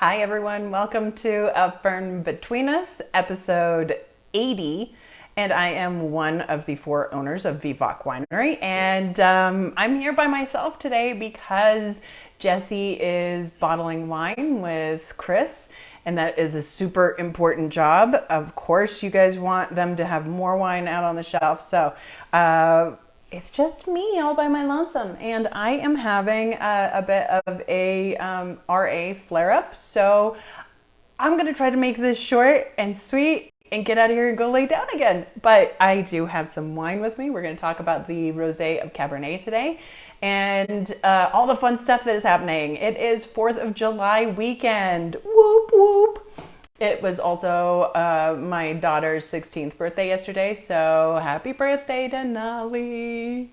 Hi everyone, welcome to A Fern Between Us, episode 80. And I am one of the four owners of Vivoc Winery. And I'm here by myself today because Jesse is bottling wine with Chris. And that is a super important job. Of course, you guys want them to have more wine out on the shelf. So it's just me all by my lonesome, and I am having a bit of a RA flare-up, so I'm gonna try to make this short and sweet and get out of here and go lay down again. But I do have some wine with me. We're gonna talk about the Rosé of Cabernet today and all the fun stuff that is happening. It is 4th of July weekend. Whoop whoop. It was also my daughter's 16th birthday yesterday, so happy birthday to Nolly.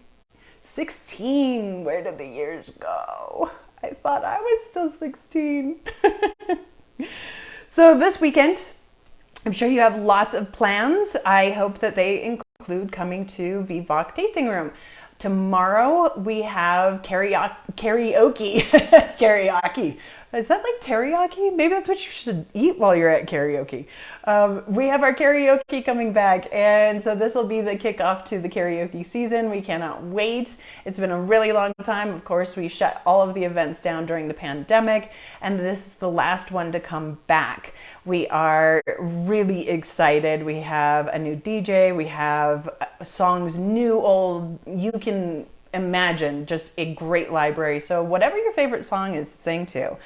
16, where did the years go? I thought I was still 16. So this weekend, I'm sure you have lots of plans. I hope that they include coming to Vivoc Tasting Room. Tomorrow we have karaoke. Karaoke. Is that like teriyaki? Maybe that's what you should eat while you're at karaoke. We have our karaoke coming back, and so this will be the kickoff to the karaoke season. We cannot wait. It's been a really long time. Of course, we shut all of the events down during the pandemic, and this is the last one to come back. We are really excited. We have a new DJ. We have songs new, old. You can imagine just a great library. So whatever your favorite song is to sing to,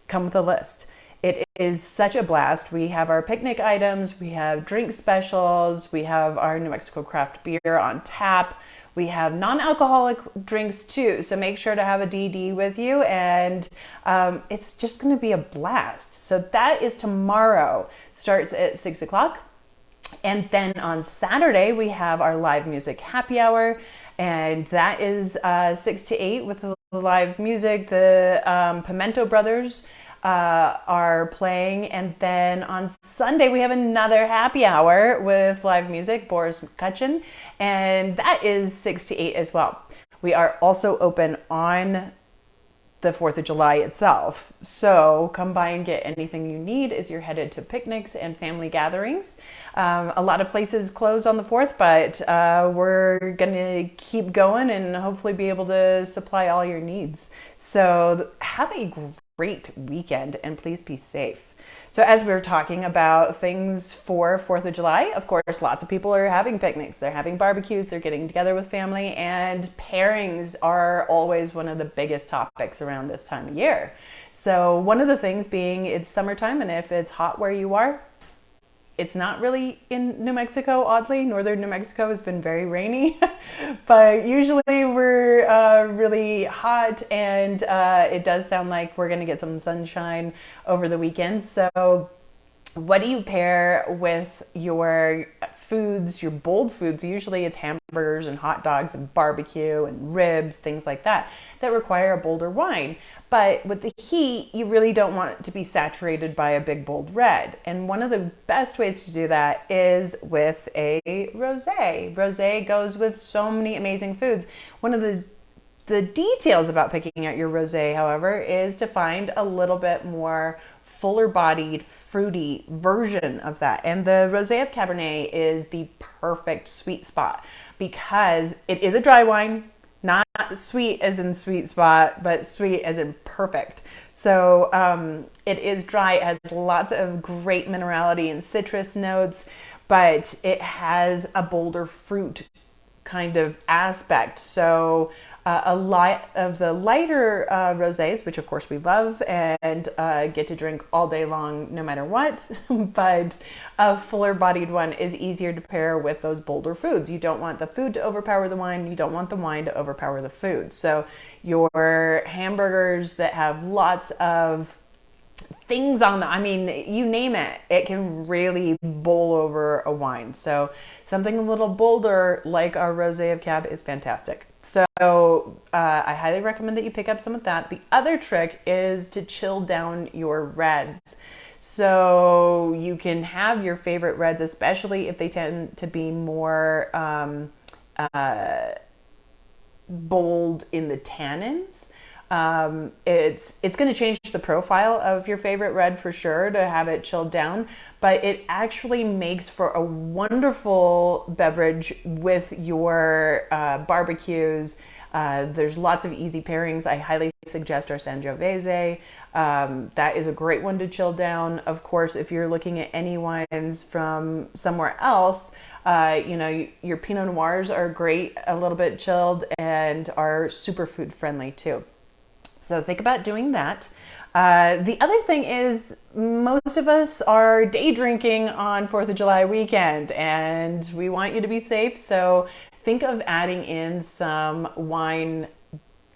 come with a list. It is such a blast. We have our picnic items. We have drink specials. We have our New Mexico craft beer on tap. We have non-alcoholic drinks too, so make sure to have a DD with you, and it's just going to be a blast. So that is tomorrow. Starts at 6 o'clock. And then on Saturday, we have our live music happy hour, and that is 6 to 8 with the live music. The Pimento Brothers are playing, and then on Sunday we have another happy hour with live music, Boris McCutcheon, and that is 6 to 8 as well. We are also open on the 4th of July itself, so come by and get anything you need as you're headed to picnics and family gatherings. A lot of places close on the 4th, but we're gonna keep going and hopefully be able to supply all your needs. So have a great weekend, and please be safe. So as we were talking about things for 4th of July, of course, lots of people are having picnics, they're having barbecues, they're getting together with family, and pairings are always one of the biggest topics around this time of year. So one of the things being it's summertime, and if it's hot where you are, it's not really in New Mexico, oddly. Northern New Mexico has been very rainy, but usually we're really hot, and it does sound like we're gonna get some sunshine over the weekend. So what do you pair with your foods, your bold foods? Usually it's hamburgers and hot dogs and barbecue and ribs, things like that, that require a bolder wine. But with the heat, you really don't want it to be saturated by a big bold red. And one of the best ways to do that is with a rosé. Rosé goes with so many amazing foods. One of the details about picking out your rosé, however, is to find a little bit more fuller bodied, fruity version of that. And the Rosé of Cabernet is the perfect sweet spot because it is a dry wine, not sweet as in sweet spot, but sweet as in perfect. So it is dry, it has lots of great minerality and citrus notes, but it has a bolder fruit kind of aspect. So a lot of the lighter rosés, which of course we love and get to drink all day long no matter what, but a fuller bodied one is easier to pair with those bolder foods. You don't want the food to overpower the wine, you don't want the wine to overpower the food. So your hamburgers that have lots of things on them, I mean, you name it, it can really bowl over a wine. So something a little bolder like our Rosé of Cab is fantastic. So I highly recommend that you pick up some of that. The other trick is to chill down your reds. So you can have your favorite reds, especially if they tend to be more bold in the tannins. It's going to change the profile of your favorite red for sure to have it chilled down, but it actually makes for a wonderful beverage with your barbecues. There's lots of easy pairings. I highly suggest our Sangiovese. That is a great one to chill down. Of course, if you're looking at any wines from somewhere else, your Pinot Noirs are great, a little bit chilled, and are super food friendly too. So think about doing that. The other thing is most of us are day drinking on 4th of July weekend, and we want you to be safe. So think of adding in some wine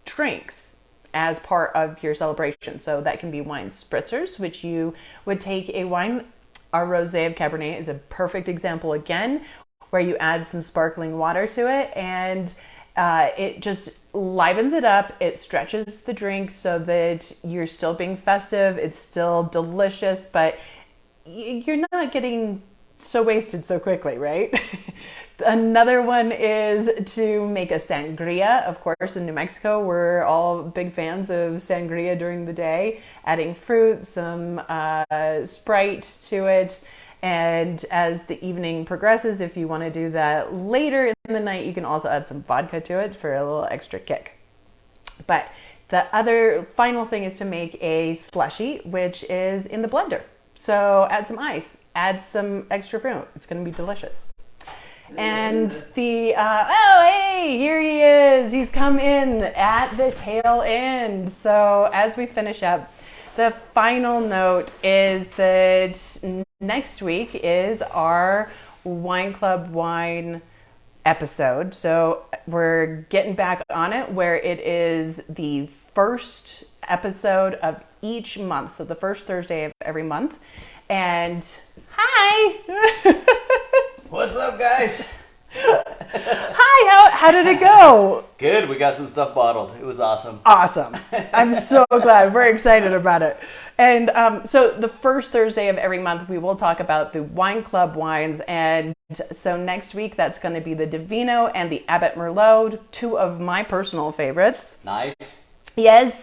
drinks as part of your celebration. So that can be wine spritzers, which you would take a wine. Our rosé of Cabernet is a perfect example again, where you add some sparkling water to it, and it just livens it up. It stretches the drink so that you're still being festive. It's still delicious, but you're not getting so wasted so quickly, right? Another one is to make a sangria. Of course, in New Mexico, we're all big fans of sangria during the day, adding fruit, some Sprite to it. And as the evening progresses, if you want to do that later in the night, you can also add some vodka to it for a little extra kick. But the other final thing is to make a slushy, which is in the blender. So add some ice, add some extra fruit. It's going to be delicious. And hey, here he is. He's come in at the tail end. So as we finish up, the final note is that next week is our Wine Club Wine episode. So we're getting back on it, where it is the first episode of each month. So the first Thursday of every month. And hi! What's up, guys? Hi, how did it go? Good, we got some stuff bottled. It was awesome. Awesome. I'm so glad. We're excited about it. And so the first Thursday of every month, we will talk about the Wine Club wines. And so next week, that's going to be the Divino and the Abbot Merlot, two of my personal favorites. Nice. Yes.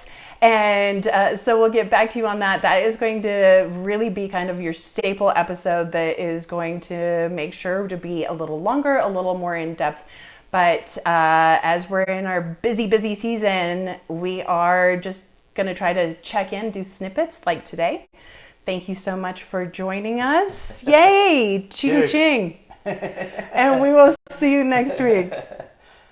And so we'll get back to you on that. That is going to really be kind of your staple episode that is going to make sure to be a little longer, a little more in depth. But as we're in our busy season, we are just going to try to check in, do snippets like today. Thank you so much for joining us. Yay! Ching ching. And we will see you next week.